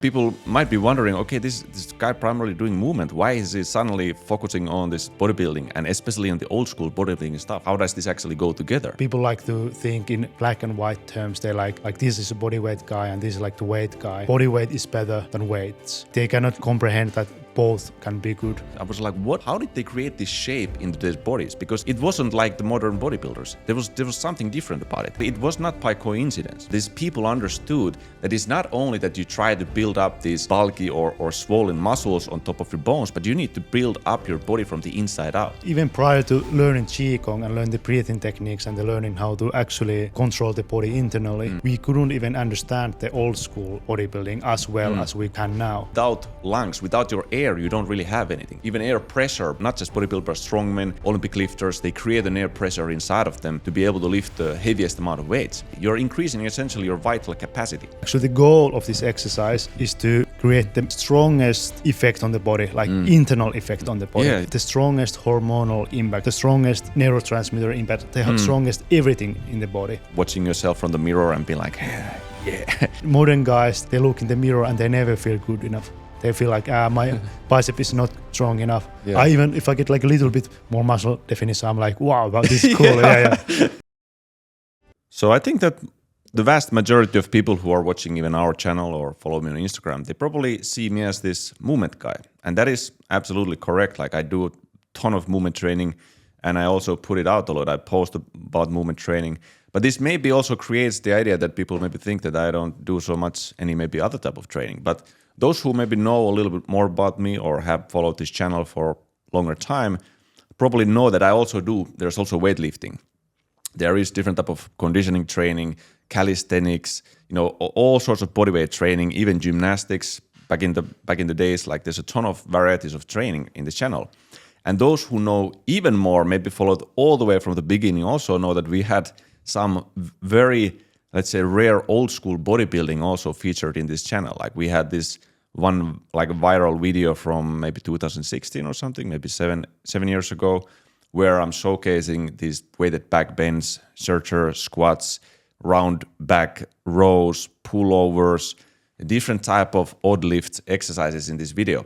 People might be wondering, okay, this guy primarily doing movement. Why is he suddenly focusing on this bodybuilding and especially on the old school bodybuilding stuff? How does this actually go together? People like to think in black and white terms. They like this is a bodyweight guy and this is like the weight guy. Bodyweight is better than weights. They cannot comprehend that both can be good. I was like, what? How did they create this shape into their bodies? Because it wasn't like the modern bodybuilders. There was something different about it. It was not by coincidence. These people understood that it's not only that you try to build up these bulky or swollen muscles on top of your bones, but you need to build up your body from the inside out. Even prior to learning Qigong and learning the breathing techniques and the learning how to actually control the body internally, we couldn't even understand the old school bodybuilding as well as we can now. Without lungs, without your air, you don't really have anything. Even air pressure, not just bodybuilders, strongmen, Olympic lifters, they create an air pressure inside of them to be able to lift the heaviest amount of weights. You're increasing essentially your vital capacity. Actually, the goal of this exercise is to create the strongest effect on the body, like internal effect on the body. Yeah. The strongest hormonal impact, the strongest neurotransmitter impact, the strongest everything in the body. Watching yourself from the mirror and being like, yeah. Modern guys, they look in the mirror and they never feel good enough. They feel like, my bicep is not strong enough. Yeah. Even if I get like a little bit more muscle definition, I'm like, wow, this is cool. yeah. So I think that the vast majority of people who are watching even our channel or follow me on Instagram, they probably see me as this movement guy. And that is absolutely correct. Like I do a ton of movement training and I also put it out a lot. I post about movement training. But this maybe also creates the idea that people maybe think that I don't do so much any maybe other type of training. But those who maybe know a little bit more about me or have followed this channel for a longer time probably know that I also do. There's also weightlifting. There is different type of conditioning training, calisthenics, all sorts of bodyweight training, even gymnastics. Back in the days, like there's a ton of varieties of training in the channel. And those who know even more, maybe followed all the way from the beginning, also know that we had some very, let's say, rare old school bodybuilding also featured in this channel. Like we had this one like viral video from maybe 2016 or something, maybe seven years ago, where I'm showcasing these weighted back bends, searcher squats, round back rows, pullovers, different type of odd lift exercises in this video.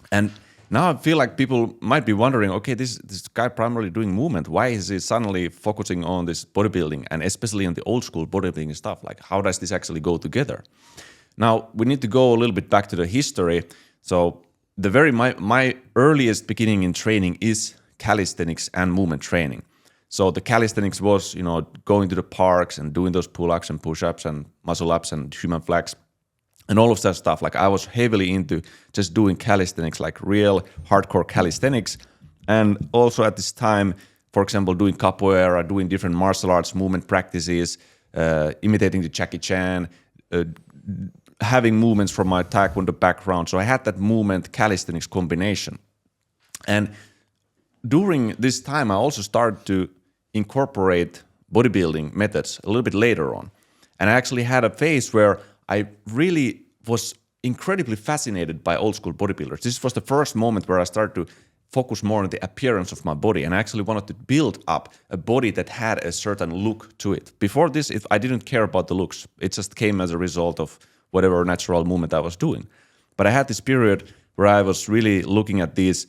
And now I feel like people might be wondering, okay, this guy primarily doing movement. Why is he suddenly focusing on this bodybuilding and especially on the old school bodybuilding stuff? Like, how does this actually go together? Now, we need to go a little bit back to the history. So my earliest beginning in training is calisthenics and movement training. So the calisthenics was, going to the parks and doing those pull-ups and push-ups and muscle-ups and human flex and all of that stuff. Like I was heavily into just doing calisthenics, like real hardcore calisthenics. And also at this time, for example, doing capoeira, doing different martial arts movement practices, imitating the Jackie Chan, having movements from my taekwondo background. So I had that movement calisthenics combination. And during this time, I also started to incorporate bodybuilding methods a little bit later on. And I actually had a phase where I really was incredibly fascinated by old school bodybuilders. This was the first moment where I started to focus more on the appearance of my body. And I actually wanted to build up a body that had a certain look to it. Before this, I didn't care about the looks. It just came as a result of whatever natural movement I was doing. But I had this period where I was really looking at these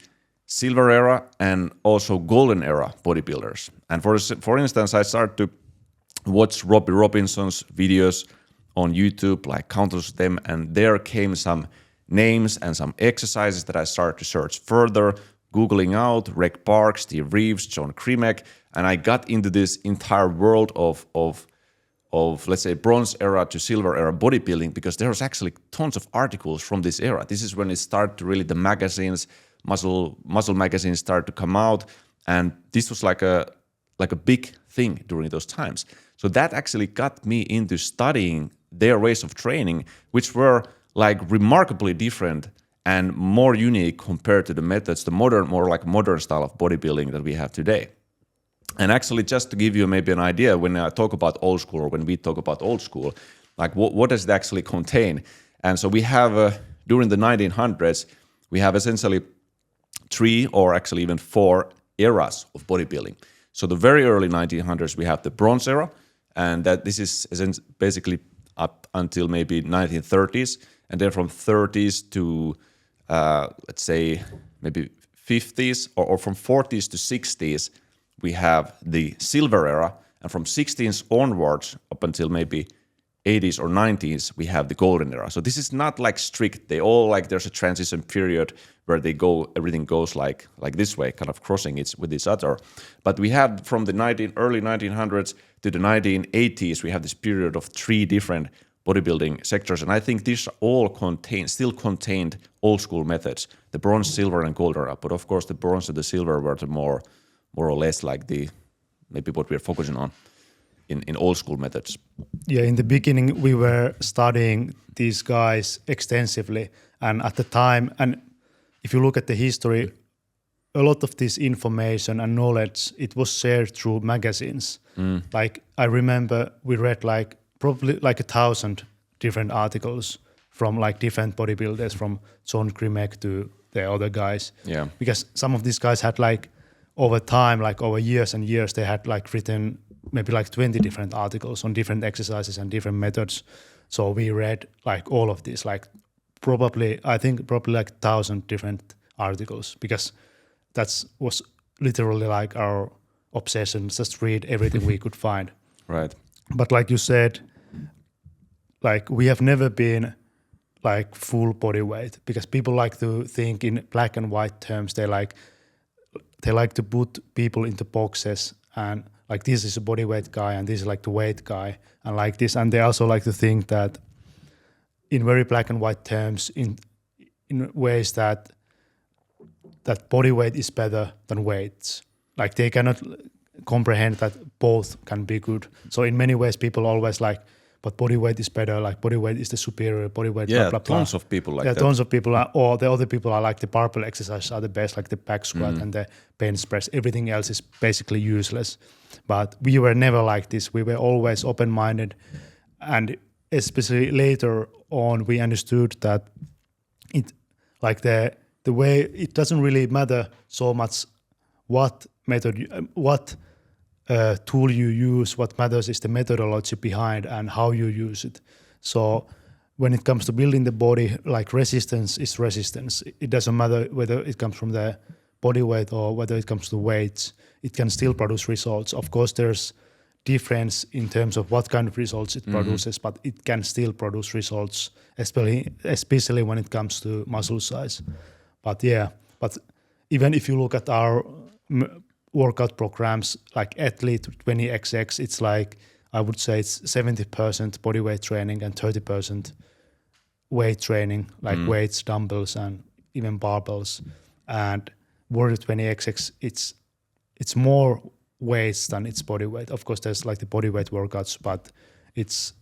silver era and also golden era bodybuilders. And for instance, I started to watch Robbie Robinson's videos on YouTube, like countless of them, and there came some names and some exercises that I started to search further, Googling out Reg Park, Steve Reeves, John Grimek, and I got into this entire world of let's say bronze era to silver era bodybuilding, because there was actually tons of articles from this era. This is when it started to really, the magazines, muscle magazines started to come out, and this was like a big thing during those times. So that actually got me into studying their ways of training, which were like remarkably different and more unique compared to the methods, the modern style of bodybuilding that we have today. And actually, just to give you maybe an idea, when I talk about old school, or when we talk about old school, like what does it actually contain? And so we have, during the 1900s, we have essentially 3 or actually even 4 eras of bodybuilding. So the very early 1900s, we have the Bronze Era, and that this is basically up until maybe 1930s. and then from 30s to let's say maybe 50s, or from 40s to 60s, we have the silver era, and from 16s onwards up until maybe 80s or 90s, we have the golden era. So this is not like strict. They all like there's a transition period where everything goes like this way, kind of crossing it with each other. But we have from the early 1900s to the 1980s, we have this period of 3 different bodybuilding sectors, and I think these all still contained old school methods: the bronze, silver, and gold era. But of course, the bronze and the silver were the more or less like maybe what we're focusing on in old school methods. Yeah, in the beginning we were studying these guys extensively, and at the time, and if you look at the history, a lot of this information and knowledge, it was shared through magazines. Like I remember we read like probably like 1,000 different articles from like different bodybuilders, from John Grimek to the other guys. Yeah. Because some of these guys had like over time, like over years and years, they had like written maybe like 20 different articles on different exercises and different methods. So we read like all of these, like probably like 1,000 different articles, because was literally like our obsession, just read everything we could find. Right. But like you said, like we have never been like full body weight, because people like to think in black and white terms. They like to put people into boxes, and like this is a body weight guy and this is like the weight guy and like this. And they also like to think that in very black and white terms, in ways that body weight is better than weights. Like they cannot comprehend that both can be good. So in many ways, people always like, but body weight is better, like body weight is the superior, body weight, yeah, blah, blah, blah. tons of people like yeah, that. Tons of people, or the other people are like the barbell exercises are the best, like the back squat and the bench press. Everything else is basically useless. But we were never like this. We were always open-minded. And especially later on, we understood that it, like the way, it doesn't really matter so much what method, what tool you use. What matters is the methodology behind and how you use it. So when it comes to building the body, like resistance is resistance. It doesn't matter whether it comes from the body weight or whether it comes to weights. It can still produce results. Of course, there's difference in terms of what kind of results it produces, but it can still produce results, especially when it comes to muscle size. But even if you look at our workout programs, like Athlete 20XX, it's like, I would say it's 70% body weight training and 30% weight training, like weights, dumbbells, and even barbells. And Warrior 20XX, it's more weights than it's body weight. Of course, there's like the body weight workouts, but it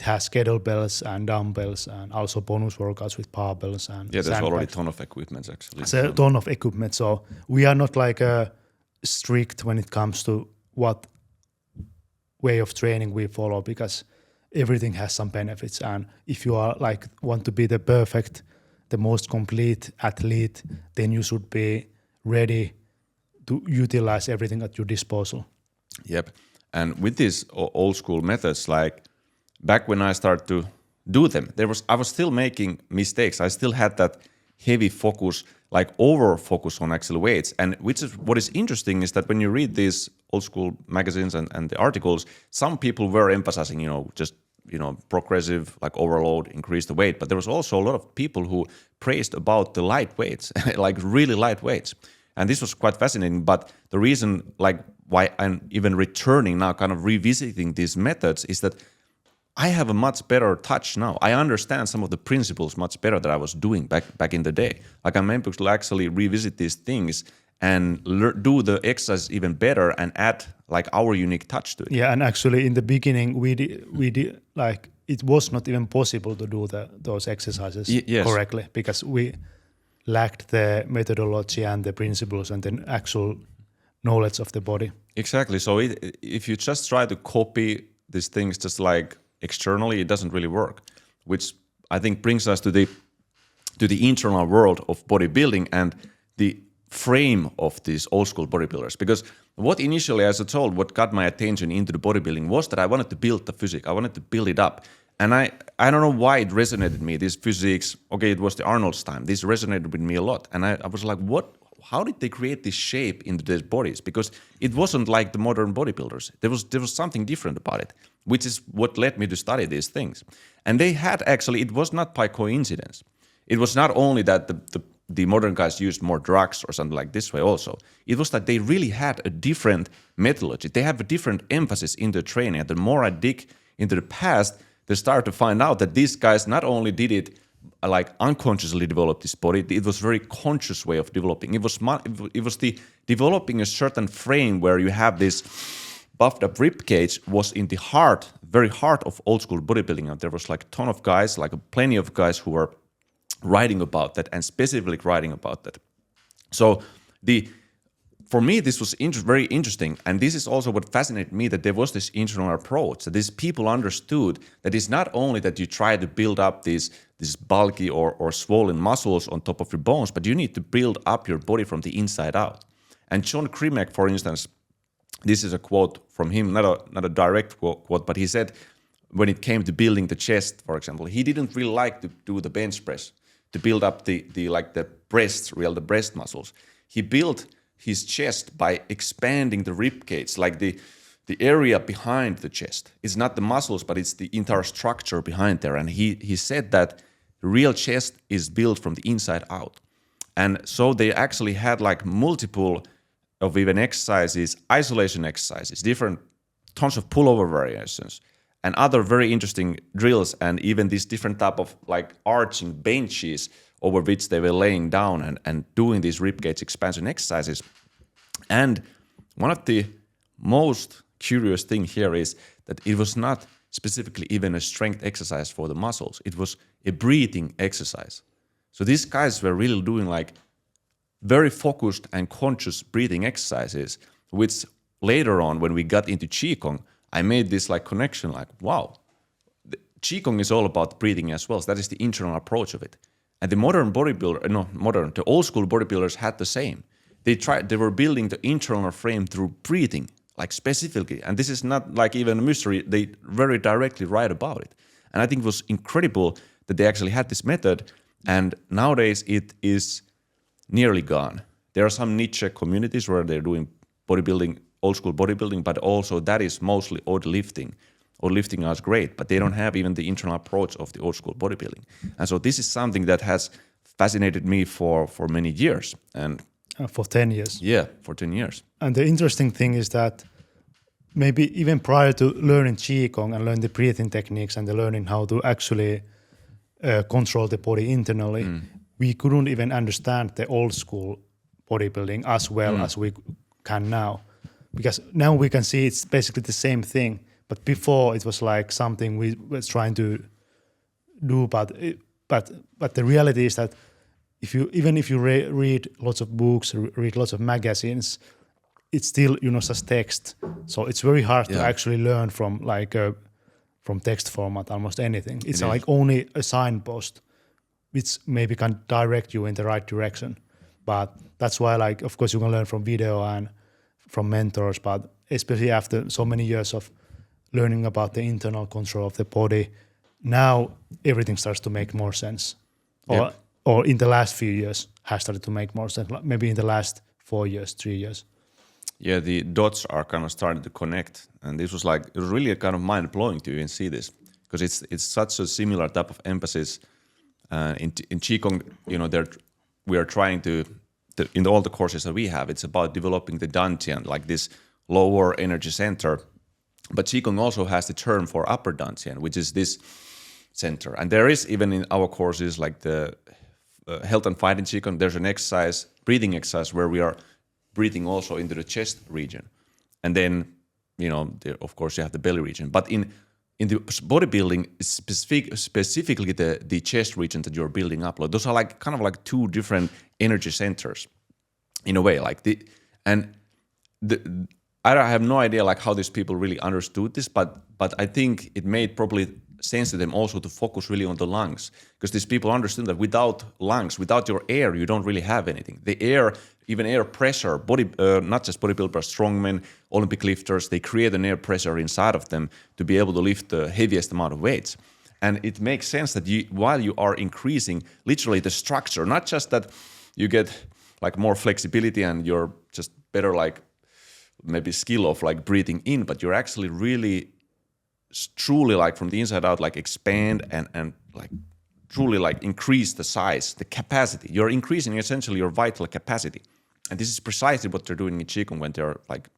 has kettlebells and dumbbells and also bonus workouts with barbells and there's sandbags. already a ton of equipment actually. It's a ton of equipment. So we are not like strict when it comes to what way of training we follow, because everything has some benefits. And if you are like want to be the perfect, the most complete athlete, then you should be ready to utilize everything at your disposal. Yep. And with these old school methods, like back when I started to do them, I was still making mistakes. I still had that heavy focus, like over focus on actual weights. And what is interesting is that when you read these old school magazines and the articles, some people were emphasizing, progressive, like overload, increase the weight. But there was also a lot of people who praised about the light weights, like really light weights. And this was quite fascinating. But the reason, like why I'm even returning now, kind of revisiting these methods, is that I have a much better touch now. I understand some of the principles much better than I was doing back in the day. Like I'm able to actually revisit these things and do the exercise even better and add like our unique touch to it. Yeah, and actually in the beginning we did like it was not even possible to do those exercises correctly, because we lacked the methodology and the principles and the actual knowledge of the body. Exactly. So if you just try to copy these things just like externally, it doesn't really work, which I think brings us to the internal world of bodybuilding and the frame of these old school bodybuilders. Because what initially, as I told, what got my attention into the bodybuilding was that I wanted to build the physique. I wanted to build it up. And I don't know why it resonated with me, this physiques. Okay, it was the Arnold's time. This resonated with me a lot. And I was like, how did they create this shape into their bodies? Because it wasn't like the modern bodybuilders. There was something different about it, which is what led me to study these things. And they had actually, it was not by coincidence. It was not only that the modern guys used more drugs or something like this way also. It was that they really had a different methodology. They have a different emphasis in their training. And the more I dig into the past, they start to find out that these guys not only did it like unconsciously develop this body, it was very conscious way of developing. It was the developing a certain frame where you have this buffed up rib cage was in the heart, very heart of old school bodybuilding. And there was like a ton of guys, like plenty of guys who were writing about that and specifically writing about that. So for me, this was very interesting. And this is also what fascinated me, that there was this internal approach, that these people understood that it's not only that you try to build up these bulky or swollen muscles on top of your bones, but you need to build up your body from the inside out. And John Grimek, for instance, this is a quote from him, not a direct quote, but he said when it came to building the chest, for example, he didn't really like to do the bench press to build up the breasts, the breast muscles. He built his chest by expanding the rib cage, like the area behind the chest. It's not the muscles, but it's the entire structure behind there. And he said that the real chest is built from the inside out. And so they actually had like multiple of even exercises, isolation exercises, different tons of pullover variations, and other very interesting drills, and even these different type of like arching benches over which they were laying down and doing these ribcage expansion exercises. And one of the most curious thing here is that it was not specifically even a strength exercise for the muscles. It was a breathing exercise. So these guys were really doing like very focused and conscious breathing exercises, which later on when we got into Qigong, I made this like connection, like, wow, Qigong is all about breathing as well. So that is the internal approach of it. And the the old school bodybuilders had the same. They were building the internal frame through breathing, like specifically. And this is not like even a mystery. They very directly write about it. And I think it was incredible that they actually had this method. And nowadays it is nearly gone. There are some niche communities where they're doing bodybuilding, old school bodybuilding, but also that is mostly odd lifting. Odd lifting is great, but they don't have even the internal approach of the old school bodybuilding. And so this is something that has fascinated me for many years. And for 10 years. Yeah, for 10 years. And the interesting thing is that maybe even prior to learning Qigong and learning the breathing techniques and the learning how to actually control the body internally, we couldn't even understand the old school bodybuilding as well as we can now. Because now we can see it's basically the same thing. But before it was like something we were trying to do. But the reality is that if you read lots of books, read lots of magazines, it's still just text. So it's very hard to actually learn from from text format almost anything. It's like only a signpost, which maybe can direct you in the right direction. But that's why, of course, you can learn from video and from mentors. But especially after so many years of learning about the internal control of the body, now everything starts to make more sense. Or in the last few years has started to make more sense. Maybe in the last 4 years, 3 years. Yeah, the dots are kind of starting to connect, and this was really kind of mind blowing to even see this, because it's such a similar type of emphasis in Qigong. We are trying to in all the courses that we have, it's about developing the dantian, like this lower energy center. But Qigong also has the term for upper dantian, which is this center. And there is even in our courses, like the health and fighting Qigong, there's an exercise, breathing exercise, where we are breathing also into the chest region. And then, of course, you have the belly region. But in the bodybuilding, specifically the chest region that you're building up, those are kind of two different energy centers in a way. I have no idea how these people really understood this, but I think it made probably sense to them also to focus really on the lungs, because these people understood that without lungs, without your air, you don't really have anything. The air, even air pressure, not just bodybuilders, strongmen, Olympic lifters, they create an air pressure inside of them to be able to lift the heaviest amount of weights. And it makes sense that while you are increasing literally the structure, not just that you get like more flexibility and you're just better like maybe skill of like breathing in, but you're actually really truly like from the inside out like expand and like truly like increase the size, the capacity. You're increasing essentially your vital capacity. And this is precisely what they're doing in Qigong when they're like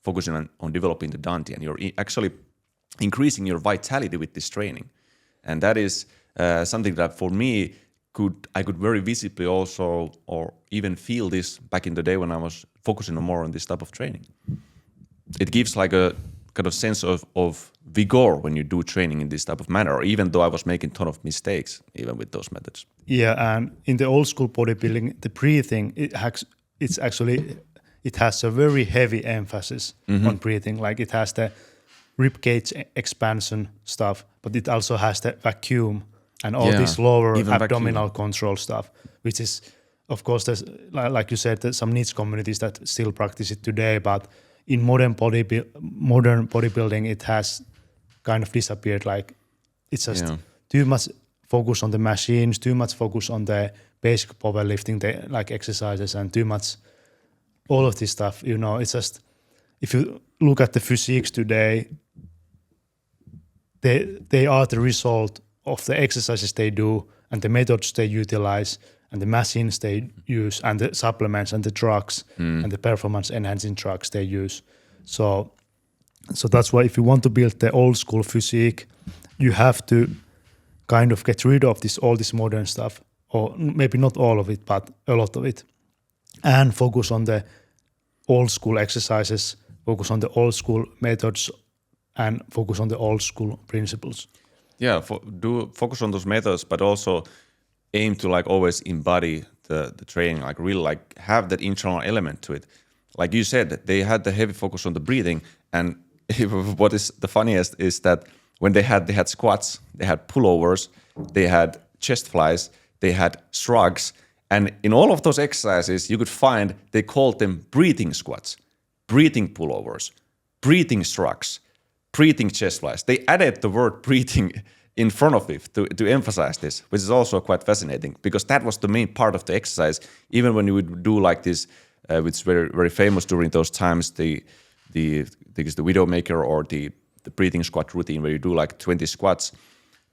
focusing on developing the dantian. You're actually increasing your vitality with this training. And that is something that for me I could very visibly also or even feel this back in the day when I was focusing more on this type of training. It gives like a kind of sense of vigor when you do training in this type of manner, even though I was making a ton of mistakes even with those methods. Yeah, and in the old school bodybuilding, the breathing, it has a very heavy emphasis on breathing. Like it has the ribcage expansion stuff, but it also has the vacuum and all this lower abdominal control stuff, which is, of course, there's, like you said, there's some niche communities that still practice it today, but in modern bodybuilding, it has kind of disappeared. Like it's just too much focus on the machines, too much focus on the basic powerlifting, the like exercises, and too much all of this stuff. You know, it's just if you look at the physiques today, they are the result of the exercises they do and the methods they utilize and the machines they use and the supplements and the drugs and the performance enhancing drugs they use. So that's why if you want to build the old school physique, you have to kind of get rid of all this modern stuff, or maybe not all of it, but a lot of it, and focus on the old school exercises, focus on the old school methods, and focus on the old school principles. Yeah, focus on those methods, but also aim to like always embody the training, like really like have that internal element to it. Like you said, they had the heavy focus on the breathing, and what is the funniest is that when they had squats, they had pullovers, they had chest flies, they had shrugs, and in all of those exercises you could find they called them breathing squats, breathing pullovers, breathing shrugs, breathing chest flies. They added the word breathing in front of it to emphasize this, which is also quite fascinating because that was the main part of the exercise. Even when you would do like this, which is very very famous during those times, the Widowmaker or the breathing squat routine where you do like 20 squats.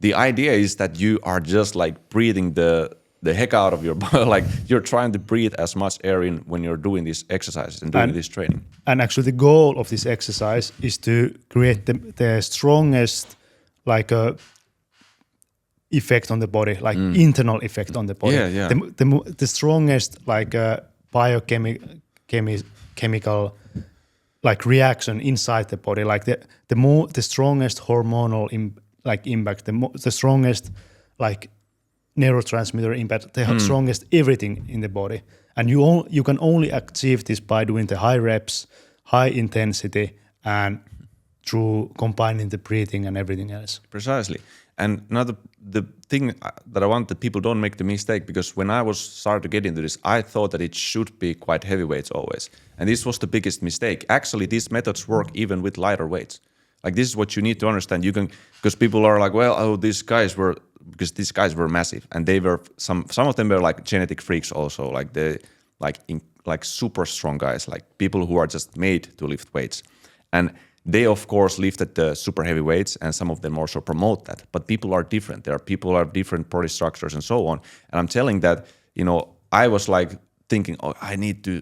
The idea is that you are just like breathing the heck out of your body, like you're trying to breathe as much air in when you're doing these exercises and doing this training. And actually the goal of this exercise is to create the strongest like effect on the body, like internal effect on the body. Yeah. The strongest like biochemical like reaction inside the body, like the strongest hormonal impact, the strongest like neurotransmitter impact, the strongest everything in the body. And you can only achieve this by doing the high reps, high intensity, and through combining the breathing and everything else. Precisely. And now the thing that I want that people don't make the mistake, because when I was started to get into this, I thought that it should be quite heavy weights always. And this was the biggest mistake. Actually, these methods work even with lighter weights. Like this is what you need to understand. You can, because people are like, well, these guys were massive, and they were some of them were like genetic freaks also, like super strong guys, like people who are just made to lift weights. And they, of course, lifted the super heavy weights, and some of them also promote that. But people are different. People are different body structures and so on. And I'm telling that, I was like thinking, I need to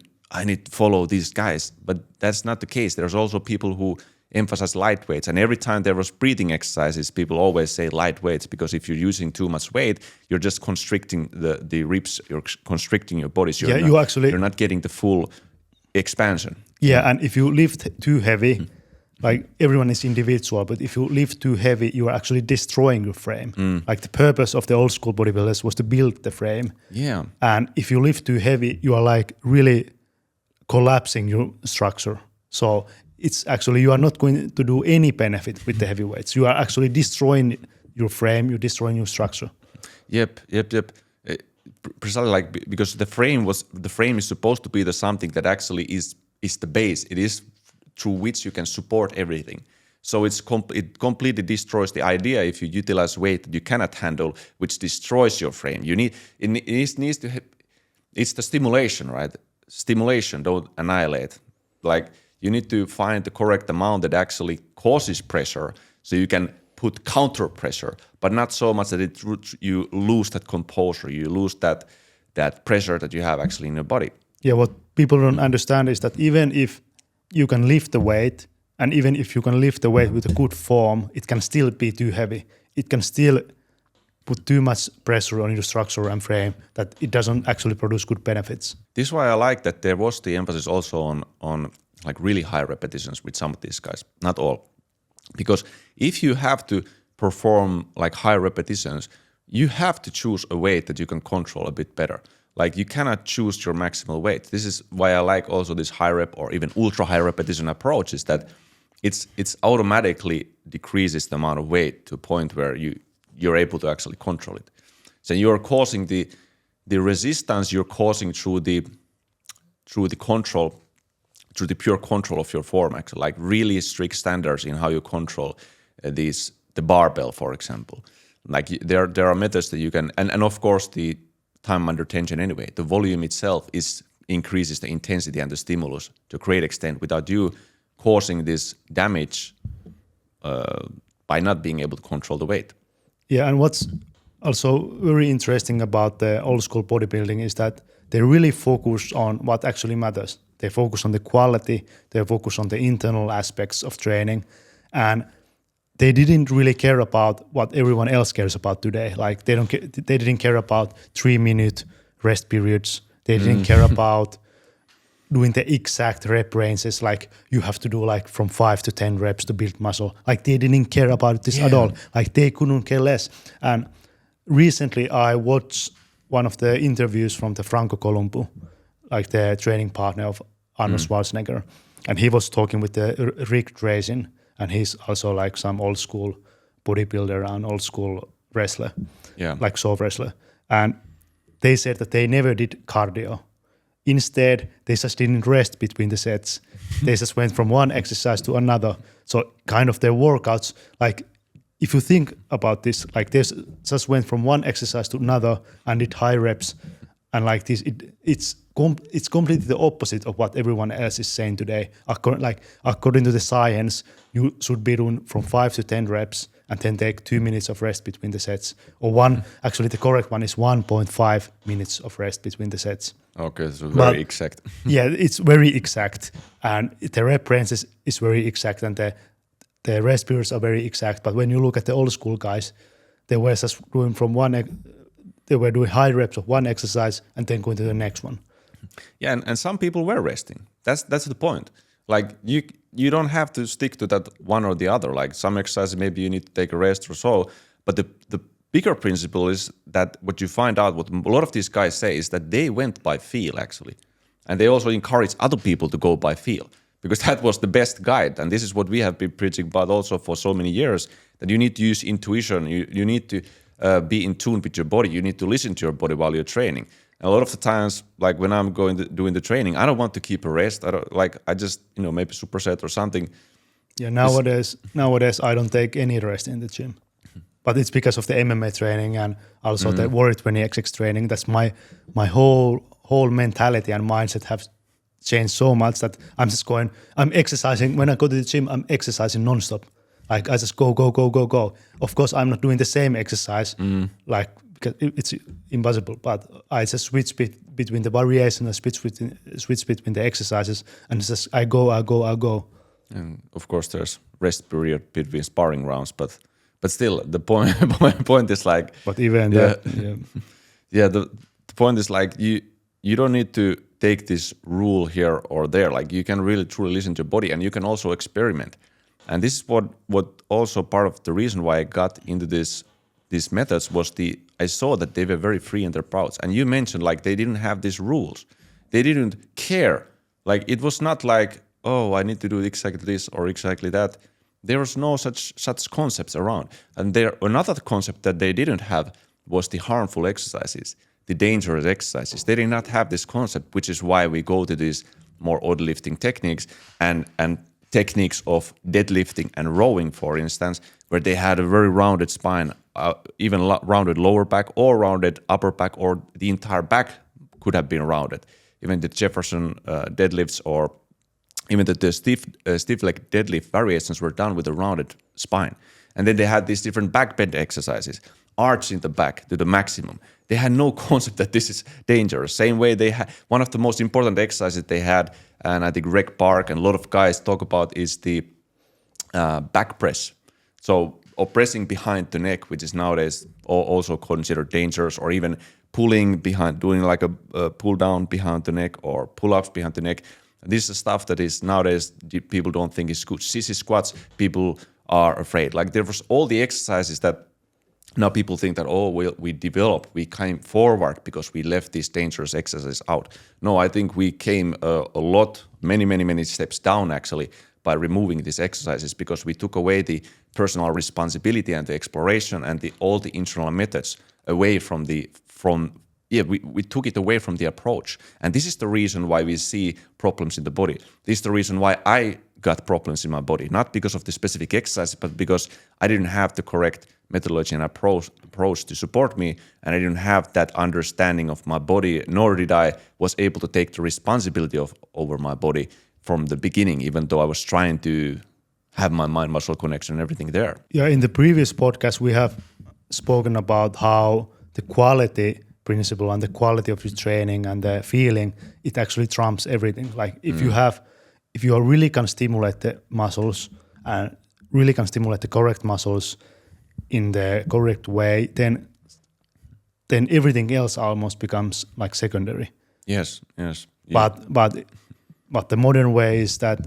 follow these guys. But that's not the case. There's also people who emphasize light weights. And every time there was breathing exercises, people always say light weights, because if you're using too much weight, you're just constricting the ribs, you're constricting your body. So you're not getting the full expansion. Yeah, and if you lift too heavy, like everyone is individual, but if you lift too heavy, you are actually destroying your frame. Like the purpose of the old school bodybuilders was to build the frame. Yeah. And if you lift too heavy, you are like really collapsing your structure. So it's actually, you are not going to do any benefit with the heavy weights. You are actually destroying your frame, you're destroying your structure. Yep. Precisely, like, because the frame is supposed to be the something that actually is the base. It is through which you can support everything. So it completely destroys the idea if you utilize weight that you cannot handle, which destroys your frame. It needs to it's the stimulation, right? Stimulation, don't annihilate. Like you need to find the correct amount that actually causes pressure, so you can put counter pressure, but not so much that you lose that composure, you lose that pressure that you have actually in your body. Yeah, what people don't understand is that even if you can lift the weight, and even if you can lift the weight with a good form, it can still be too heavy. It can still put too much pressure on your structure and frame that it doesn't actually produce good benefits. This is why I like that there was the emphasis also on like really high repetitions with some of these guys, not all. Because if you have to perform like high repetitions, you have to choose a weight that you can control a bit better. Like you cannot choose your maximal weight. This is why I like also this high rep or even ultra high repetition approach, is that it's automatically decreases the amount of weight to a point where you're able to actually control it. So you're causing the resistance you're causing through the control, through the pure control of your form, actually, like really strict standards in how you control the barbell, for example. Like there are methods that you can, and of course the time under tension anyway. The volume itself increases the intensity and the stimulus to a great extent without you causing this damage by not being able to control the weight. Yeah, and what's also very interesting about the old school bodybuilding is that they really focus on what actually matters. They focus on the quality, they focus on the internal aspects of training, and they didn't really care about what everyone else cares about today. Like they didn't care about 3-minute rest periods. They didn't care about doing the exact rep ranges. Like you have to do like from 5 to 10 reps to build muscle. Like they didn't care about this at all. Like they couldn't care less. And recently I watched one of the interviews from the Franco Columbu, like the training partner of Arnold Schwarzenegger. And he was talking with the Rick Drazen, and he's also like some old school bodybuilder and old school wrestler, like soul wrestler. And they said that they never did cardio. Instead, they just didn't rest between the sets. They just went from one exercise to another. So kind of their workouts, like if you think about this, like they just went from one exercise to another and did high reps. And like this, it's completely the opposite of what everyone else is saying today. According to the science, you should be doing from 5 to 10 reps and then take 2 minutes of rest between the sets. Or actually the correct one is 1.5 minutes of rest between the sets. Okay, so very exact. Yeah, it's very exact. And the rep range is very exact, and the rest periods are very exact. But when you look at the old school guys, they were just doing they were doing high reps of one exercise and then going to the next one. Yeah, and some people were resting. That's the point. Like you don't have to stick to that one or the other. Like some exercises maybe you need to take a rest or so. But the bigger principle is that what you find out, what a lot of these guys say, is that they went by feel actually. And they also encourage other people to go by feel, because that was the best guide. And this is what we have been preaching about also for so many years, that you need to use intuition. You need to be in tune with your body. You need to listen to your body while you're training. And a lot of the times, like when I'm doing the training, I don't want to keep a rest. I just maybe superset or something. Yeah, nowadays I don't take any rest in the gym, but it's because of the MMA training and also the Warrior 20XX training. That's my whole mentality and mindset have changed so much that I'm exercising. When I go to the gym, I'm exercising nonstop. Like I just go. Of course, I'm not doing the same exercise, like because it's impossible. But I just switch between the variation, I switch between the exercises, and it's just I go. And of course, there's rest period between sparring rounds, but still, the point is like. But even the point is like you don't need to take this rule here or there. Like you can really truly listen to your body, and you can also experiment. And this is what also part of the reason why I got into these methods was I saw that they were very free in their approach. And you mentioned like they didn't have these rules. They didn't care. Like it was not like, oh, I need to do exactly this or exactly that. There was no such concepts around. And another concept that they didn't have was the harmful exercises, the dangerous exercises. They did not have this concept, which is why we go to these more odd lifting techniques and techniques of deadlifting and rowing, for instance, where they had a very rounded spine, even rounded lower back or rounded upper back, or the entire back could have been rounded. Even the Jefferson deadlifts, or even the stiff leg deadlift variations were done with a rounded spine. And then they had these different back bend exercises, arching the back to the maximum. They had no concept that this is dangerous. Same way they had one of the most important exercises they had, and I think Rec Park and a lot of guys talk about, is the back press. So pressing behind the neck, which is nowadays also considered dangerous, or even pulling behind, doing like a pull down behind the neck or pull-ups behind the neck. This is stuff that is nowadays people don't think is good. Sissy squats, people are afraid. Like there was all the exercises that now people think that, we came forward because we left these dangerous exercises out. No, I think we came many steps down actually by removing these exercises, because we took away the personal responsibility and the exploration and all the internal methods away we took it away from the approach. And this is the reason why we see problems in the body. This is the reason why I got problems in my body, not because of the specific exercise, but because I didn't have the correct methodology and approach to support me, and I didn't have that understanding of my body, nor did I was able to take the responsibility over my body from the beginning, even though I was trying to have my mind-muscle connection and everything there. Yeah, in the previous podcast, we have spoken about how the quality principle and the quality of your training and the feeling, it actually trumps everything. Like if you really can stimulate the muscles and really can stimulate the correct muscles in the correct way, then everything else almost becomes like secondary. Yes. Yeah. But the modern way is that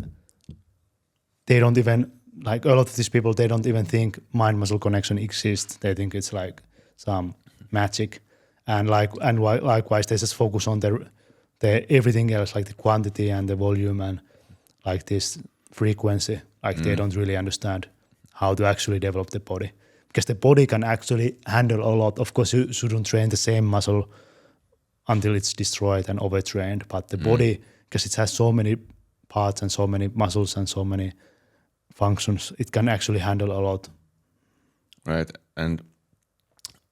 they don't even, like a lot of these people, they don't even think mind-muscle connection exists. They think it's like some magic, and likewise they just focus on the everything else, like the quantity and the volume and like this frequency. Like they don't really understand how to actually develop the body, because the body can actually handle a lot. Of course, you shouldn't train the same muscle until it's destroyed and overtrained, but the body, because it has so many parts and so many muscles and so many functions, it can actually handle a lot. Right. And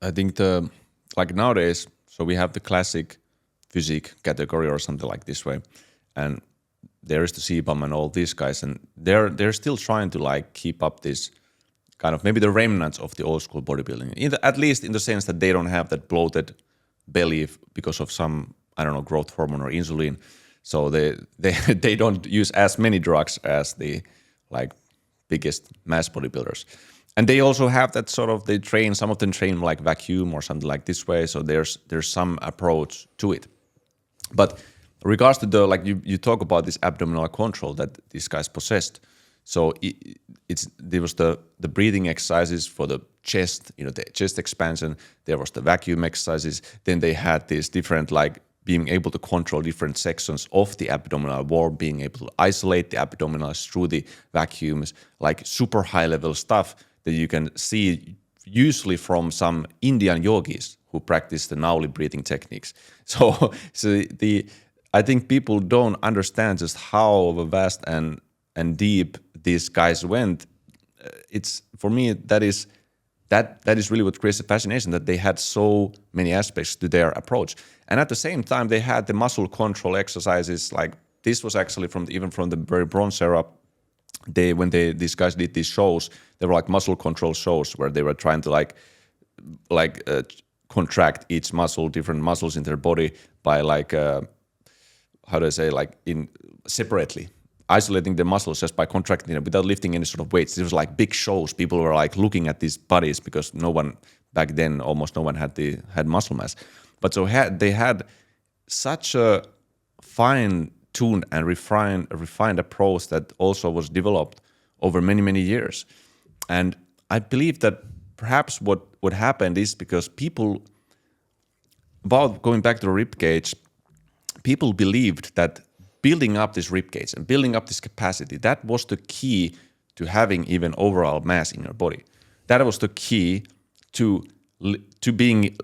I think nowadays, so we have the classic physique category or something like this way, and there is the CBAM and all these guys, and they're still trying to like keep up this kind of maybe the remnants of the old school bodybuilding, at least in the sense that they don't have that bloated belly because of some, I don't know, growth hormone or insulin. So they don't use as many drugs as the like biggest mass bodybuilders. And they also have that sort of, some of them train like vacuum or something like this way. So there's some approach to it. But regards to the, like you talk about this abdominal control that these guys possessed. So there was the breathing exercises for the chest, the chest expansion. There was the vacuum exercises. Then they had these different, like being able to control different sections of the abdominal wall, being able to isolate the abdominals through the vacuums, like super high level stuff that you can see usually from some Indian yogis who practice the Nauli breathing techniques. So I think people don't understand just how vast and deep these guys went. It's, for me, that is really what creates the fascination, that they had so many aspects to their approach. And at the same time, they had the muscle control exercises. Like this was actually even from the very Bronze era. These guys did these shows, they were like muscle control shows where they were trying to contract each muscle, different muscles in their body by separately, isolating the muscles just by contracting them without lifting any sort of weights. It was like big shows. People were like looking at these bodies because back then almost no one had muscle mass. But so they had such a fine-tuned and refined approach that also was developed over many, many years. And I believe that perhaps what happened is because people, about going back to the ribcage, people believed that building up this ribcage and building up this capacity, that was the key to having even overall mass in your body. That was the key to being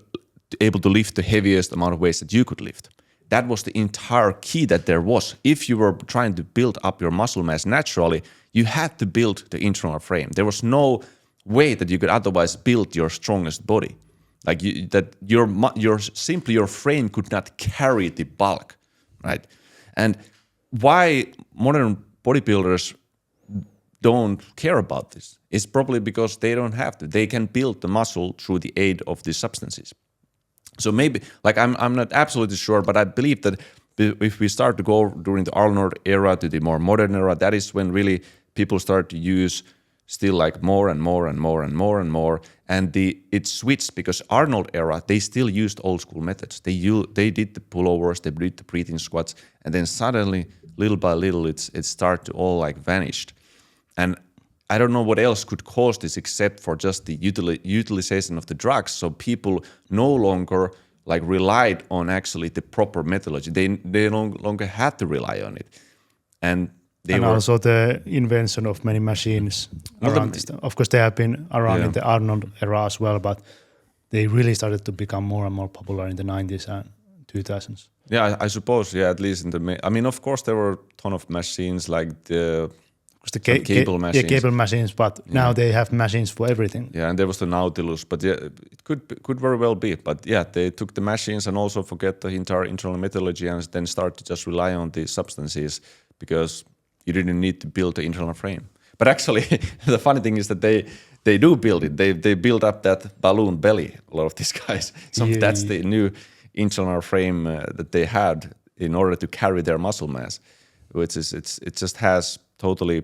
able to lift the heaviest amount of weights that you could lift. That was the entire key that there was. If you were trying to build up your muscle mass naturally, You had to build the internal frame. There was no way that you could otherwise build your strongest body. Like your frame could not carry the bulk, right? And why modern bodybuilders don't care about this is probably because they don't have to. They can build the muscle through the aid of these substances. So maybe, like I'm not absolutely sure, but I believe that if we start to go during the Arnold era to the more modern era, that is when really people start to use still like more and more and more and more and more, and it switched because Arnold era they still used old school methods. They did the pullovers, they did the breathing squats, and then suddenly little by little it started to all like vanished. And I don't know what else could cause this except for just the utilization of the drugs. So people no longer like relied on actually the proper methodology. They no longer had to rely on it, and also the invention of many machines around this. Of course, they have been around in the Arnold era as well, but they really started to become more and more popular in the 90s and 2000s. Yeah, I suppose. Yeah, at least in the. I mean, of course, there were a ton of machines like the cable machines. Yeah, cable machines, but now they have machines for everything. Yeah, and there was the Nautilus, but yeah, it could very well be. But yeah, they took the machines and also forget the entire internal methodology and then start to just rely on the substances because you didn't need to build the internal frame. But actually, the funny thing is that they do build it. They build up that balloon belly, a lot of these guys. That's the new internal frame that they had in order to carry their muscle mass, which is it just has totally,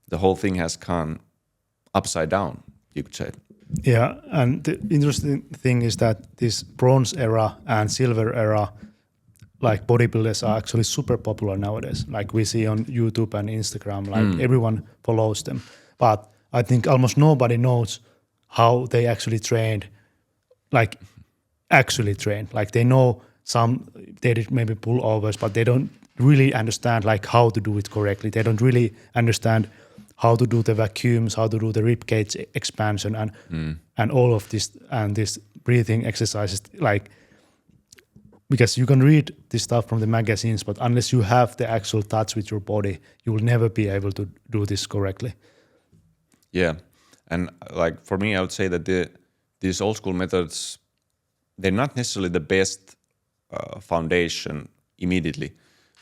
the whole thing has gone upside down, you could say. Yeah, and the interesting thing is that this bronze era and silver era, like bodybuilders are actually super popular nowadays. Like we see on YouTube and Instagram, like everyone follows them. But I think almost nobody knows how they actually trained, like Like they know they did maybe pullovers, but they don't really understand like how to do it correctly. They don't really understand how to do the vacuums, how to do the ribcage expansion and all of this and this breathing exercises, like, because you can read this stuff from the magazines, but unless you have the actual touch with your body, you will never be able to do this correctly. Yeah, and like for me, I would say that these old school methods, they're not necessarily the best foundation immediately.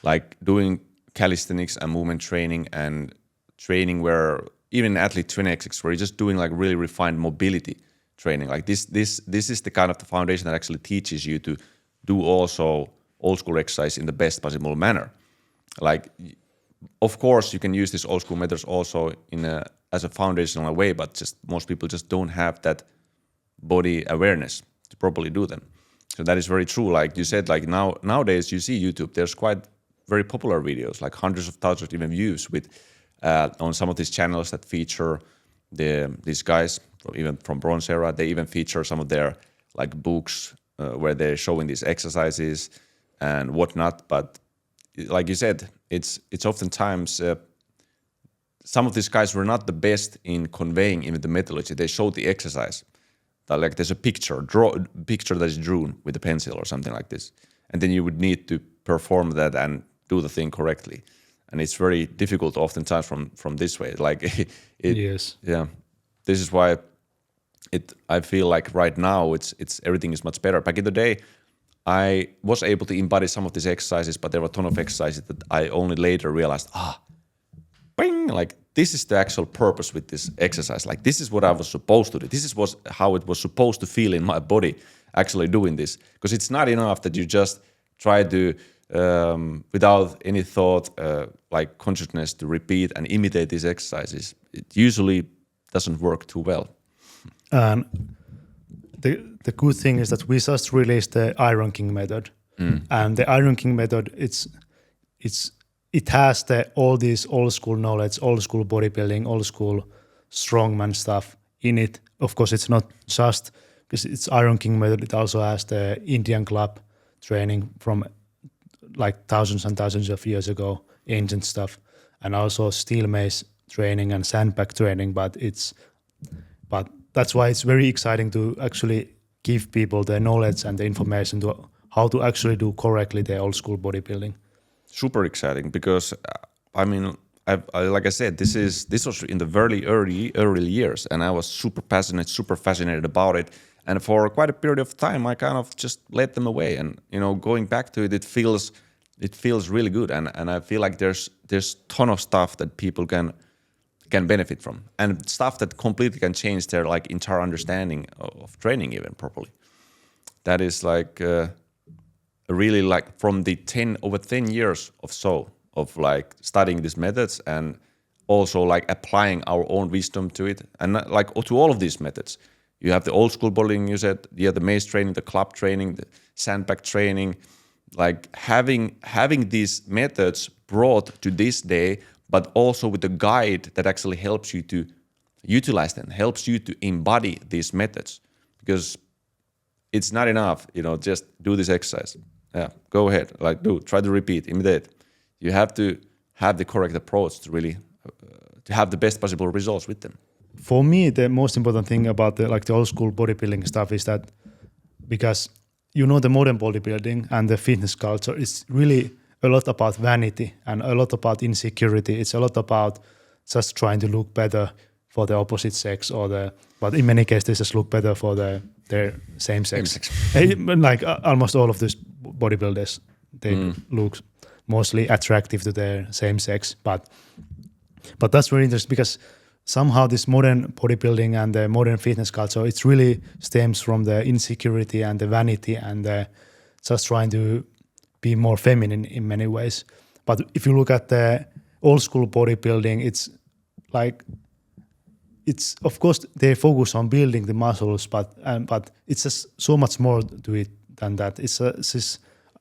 Like doing calisthenics and movement training and training where even athlete training exercises where you're just doing like really refined mobility training. Like this is the kind of the foundation that actually teaches you to do also old school exercise in the best possible manner. Like, of course, you can use these old school methods also as a foundational way, but just most people just don't have that body awareness to properly do them. So that is very true. Like you said, like nowadays you see YouTube, there's quite very popular videos, like hundreds of thousands of even views with on some of these channels that feature these guys, even from bronze era. They even feature some of their like books where they're showing these exercises and whatnot. But like you said, it's oftentimes some of these guys were not the best in conveying even the methodology. They show the exercise. Like there's a picture that is drawn with a pencil or something like this, and then you would need to perform that and do the thing correctly. And it's very difficult oftentimes from this way. Like yes, yeah. This is why I feel like right now it's everything is much better. Back in the day, I was able to embody some of these exercises, but there were a ton of exercises that I only later realized, bing, like this is the actual purpose with this exercise. Like this is what I was supposed to do. This is how it was supposed to feel in my body actually doing this. Because it's not enough that you just try to, without any thought, like consciousness, to repeat and imitate these exercises. It usually doesn't work too well. And the good thing is that we just released the Iron King method, and the Iron King method it has all these old school knowledge, old school bodybuilding, old school strongman stuff in it. Of course, it's not just because it's Iron King method. It also has the Indian club training from like thousands and thousands of years ago, ancient stuff, and also steel mace training and sandbag training. But that's why it's very exciting to actually give people the knowledge and the information to how to actually do correctly the old school bodybuilding. Super exciting because I mean like I said, this was in the very early years, and I was super fascinated about it. And for quite a period of time, I kind of just let them away. And going back to it, it feels really good. And I feel like there's ton of stuff that people can benefit from, and stuff that completely can change their like entire understanding of training even properly. That is like really like from the over 10 years of like studying these methods, and also like applying our own wisdom to it, and like to all of these methods. You have the old school bodybuilding, you said, you have the mace training, the club training, the sandbag training, like having these methods brought to this day, but also with a guide that actually helps you to utilize them, helps you to embody these methods, because it's not enough, just do this exercise. Yeah, go ahead, like try to repeat, imitate. You have to have the correct approach to really to have the best possible results with them. For me, the most important thing about the old school bodybuilding stuff is that, because the modern bodybuilding and the fitness culture is really a lot about vanity and a lot about insecurity. It's a lot about just trying to look better for the opposite sex, but in many cases they just look better for their same sex. Like almost all of these bodybuilders, they look mostly attractive to their same sex, but that's very interesting, because somehow this modern bodybuilding and the modern fitness culture, it really stems from the insecurity and the vanity and just trying to be more feminine in many ways. But if you look at the old school bodybuilding, it's of course they focus on building the muscles, but it's just so much more to it than that.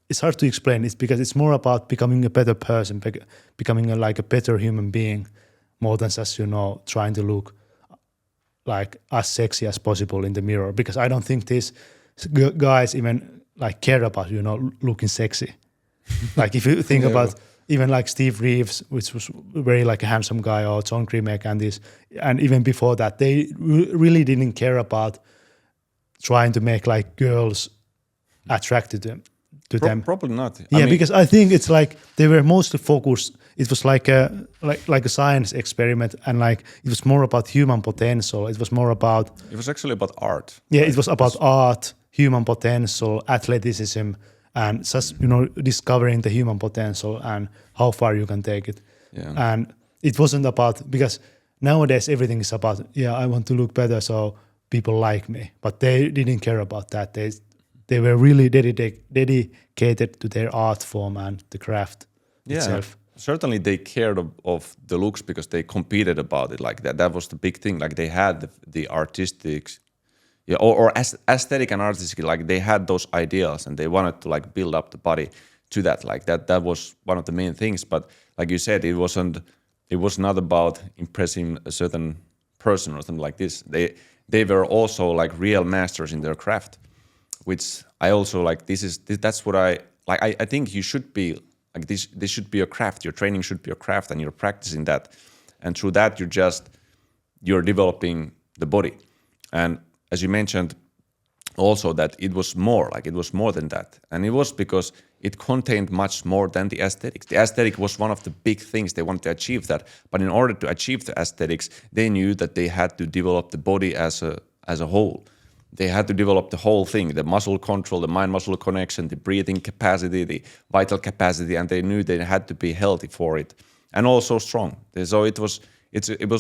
It's hard to explain. It's because it's more about becoming a better person, becoming a better human being, more than just trying to look like as sexy as possible in the mirror. Because I don't think these guys even like care about looking sexy. Like if you think about even like Steve Reeves, which was very like a handsome guy, or John Grimek and even before that, they really didn't care about trying to make like girls attracted to them. Probably not. Yeah, because I think it's like they were mostly focused. It was like a science experiment, and like it was more about human potential. It was more about. It was actually about art. Yeah, it was about art, human potential, athleticism, and just discovering the human potential and how far you can take it. Yeah. And it wasn't about, because nowadays everything is about, I want to look better so people like me, but they didn't care about that. They were really dedicated to their art form and the craft itself. Certainly they cared of the looks, because they competed about it like that. That was the big thing. Like they had the artistic, or aesthetic and artistic, like they had those ideals and they wanted to like build up the body to that. Like that was one of the main things. But like you said, it was not about impressing a certain person or something like this. They were also like real masters in their craft, which I also like. That's what I like. I think you should be like this should be a craft. Your training should be a craft, and you're practicing that, and through that you're developing the body. And as you mentioned also, that it was more than that, and it was because it contained much more than the aesthetics. The aesthetic was one of the big things they wanted to achieve that, but in order to achieve the aesthetics, they knew that they had to develop the body as a whole. They had to develop the whole thing, the muscle control, the mind-muscle connection, the breathing capacity, the vital capacity, and they knew they had to be healthy for it, and also strong. So it was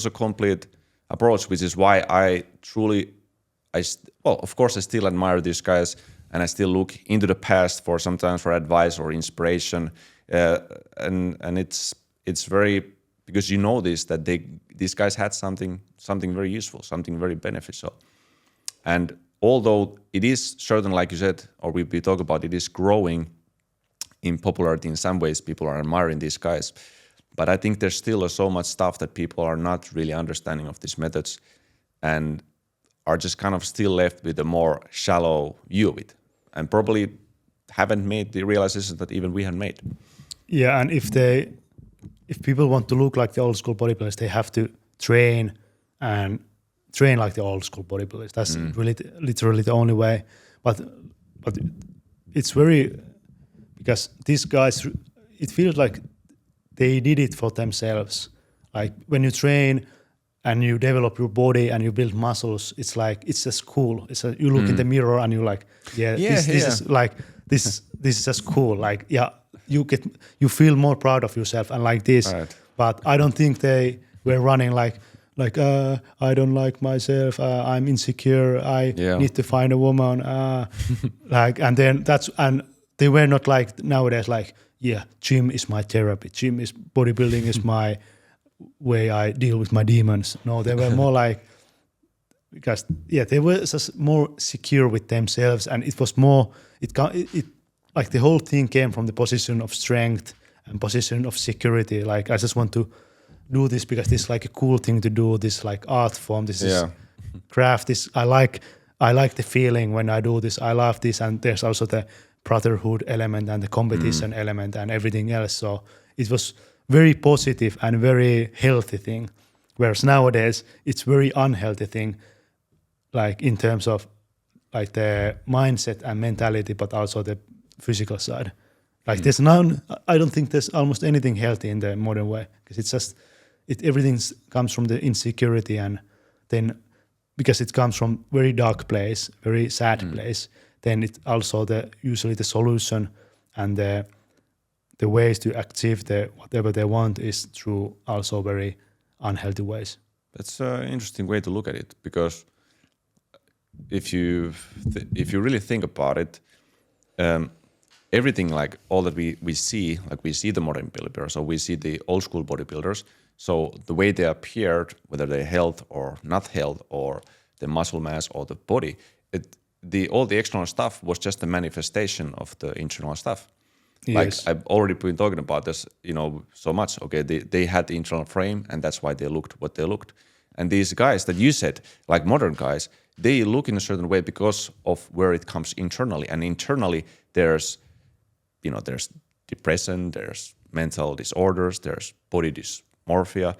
a complete approach, which is why of course I still admire these guys, and I still look into the past for sometimes for advice or inspiration, and it's very, because that these guys had something very useful, something very beneficial. And although it is certain, like you said, or we talk about, it is growing in popularity in some ways, people are admiring these guys, but I think there's still so much stuff that people are not really understanding of these methods, and are just kind of still left with a more shallow view of it, and probably haven't made the realization that even we had made. Yeah, and if people want to look like the old school bodybuilders, they have to train like the old school bodybuilders. That's really literally the only way. But it's very, because these guys, it feels like they did it for themselves. Like when you train and you develop your body and you build muscles, it's just cool. You look in the mirror and you're like, this is like this is just cool. Like you feel more proud of yourself and like this. Right. But I don't think they were running like I don't like myself. I'm insecure. I need to find a woman. Like and they were not like nowadays. Like gym is my therapy. Bodybuilding is my way I deal with my demons. No, they were more like because they were just more secure with themselves, and it was more it like the whole thing came from the position of strength and position of security. Like I just want to do this because this is like a cool thing to do. This like art form. This is craft. This I like the feeling when I do this. I love this, and there's also the brotherhood element and the competition element and everything else. So it was very positive and very healthy thing. Whereas nowadays it's very unhealthy thing, like in terms of like the mindset and mentality, but also the physical side. Like there's I don't think there's almost anything healthy in the modern way because it's just everything comes from the insecurity, and then because it comes from very dark place, very sad place, then it also usually the solution and the ways to achieve whatever they want is through also very unhealthy ways. That's an interesting way to look at it, because if you really think about it, everything like all that we see, like we see the modern bodybuilders, so we see the old school bodybuilders. So the way they appeared, whether they're health or not health, or the muscle mass or the body, all the external stuff was just a manifestation of the internal stuff. Yes. Like I've already been talking about this, so much. Okay, they had the internal frame, and that's why they looked what they looked. And these guys that you said, like modern guys, they look in a certain way because of where it comes internally. And internally, there's depression, there's mental disorders, there's body dysmorphia,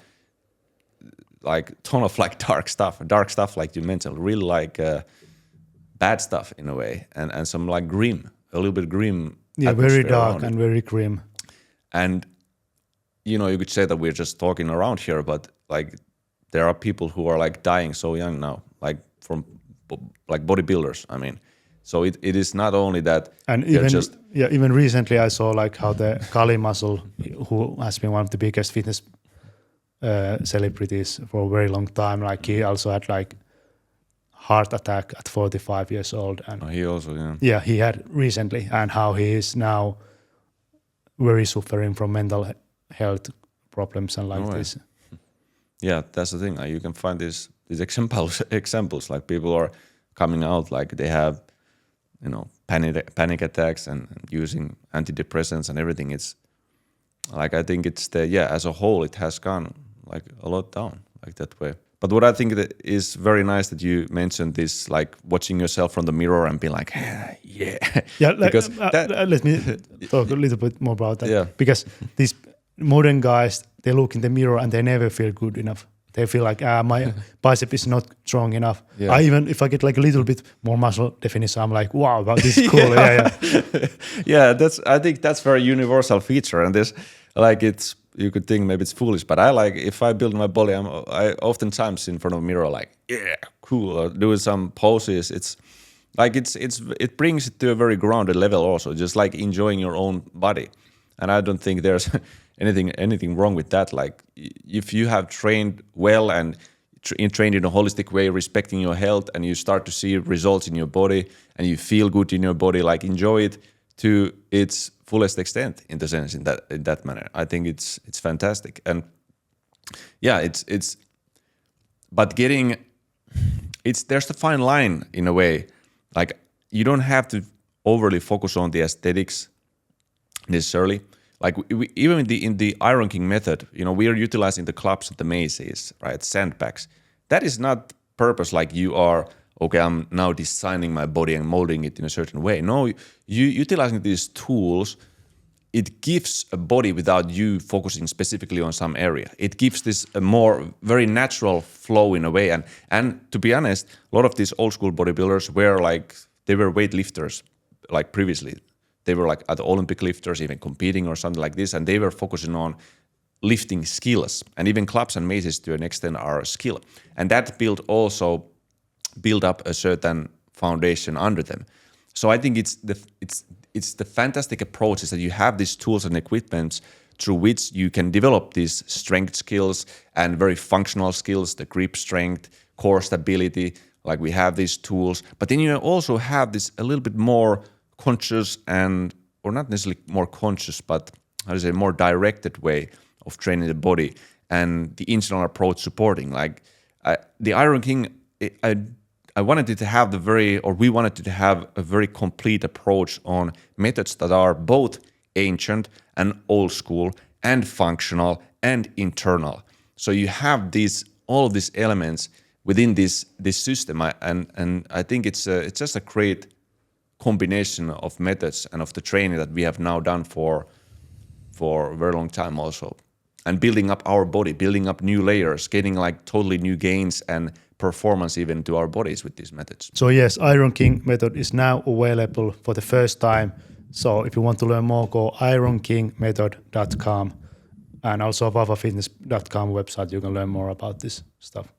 like ton of like dark stuff like you mentioned, really like bad stuff in a way, and some like a little bit grim. Yeah, very dark and very grim. And you could say that we're just talking around here, but like there are people who are like dying so young now, like from like bodybuilders. I mean, so it is not only that, and even recently I saw like how the Kali Muscle, who has been one of the biggest fitness celebrities for a very long time, like he also had like heart attack at 45 years old, and he also he had recently, and how he is now very suffering from mental health problems and like this. Yeah, that's the thing. You can find these examples like people are coming out like they have panic attacks and using antidepressants and everything. It's like I think it's as a whole it has gone like a lot down like that way. But what I think that is very nice that you mentioned this, like watching yourself from the mirror and being like, because let me talk a little bit more about that. Yeah. Because these modern guys, they look in the mirror and they never feel good enough. They feel like my bicep is not strong enough. Yeah. If I get like a little bit more muscle definition, I'm like, wow, this is cool. Yeah, I think that's very universal feature, and this like you could think maybe it's foolish, but I like if I build my body, I oftentimes in front of a mirror like cool, or doing some poses. It's like it brings it to a very grounded level also, just like enjoying your own body. And I don't think there's anything wrong with that. Like if you have trained well and trained in a holistic way, respecting your health, and you start to see results in your body and you feel good in your body, like enjoy it to its fullest extent in the sense in that manner. I think it's fantastic. And but there's the fine line in a way. Like you don't have to overly focus on the aesthetics necessarily. Like even in the Iron King method, we are utilizing the clubs and the maces, right? Sandbags. That is not purpose like you are, okay, I'm now designing my body and molding it in a certain way. No, you utilizing these tools, it gives a body without you focusing specifically on some area. It gives this a more very natural flow in a way. And to be honest, a lot of these old school bodybuilders were weightlifters like previously. They were like at the Olympic lifters, even competing or something like this, and they were focusing on lifting skills, and even clubs and maces to an extent are a skill, and that build up a certain foundation under them. So I think it's the fantastic approach is that you have these tools and equipments through which you can develop these strength skills and very functional skills, the grip strength, core stability, like we have these tools. But then you also have this a little bit more conscious or not necessarily more conscious, but how to say, more directed way of training the body and the internal approach supporting. Like the Iron King, I wanted it to have we wanted to have a very complete approach on methods that are both ancient and old school and functional and internal. So you have all of these elements within this system, and I think it's just a great combination of methods and of the training that we have now done for a very long time also, and building up our body, building up new layers, getting like totally new gains and performance even to our bodies with these methods. So yes, Iron King method is now available for the first time. So if you want to learn more, go ironkingmethod.com and also vavafitness.com website. You can learn more about this stuff.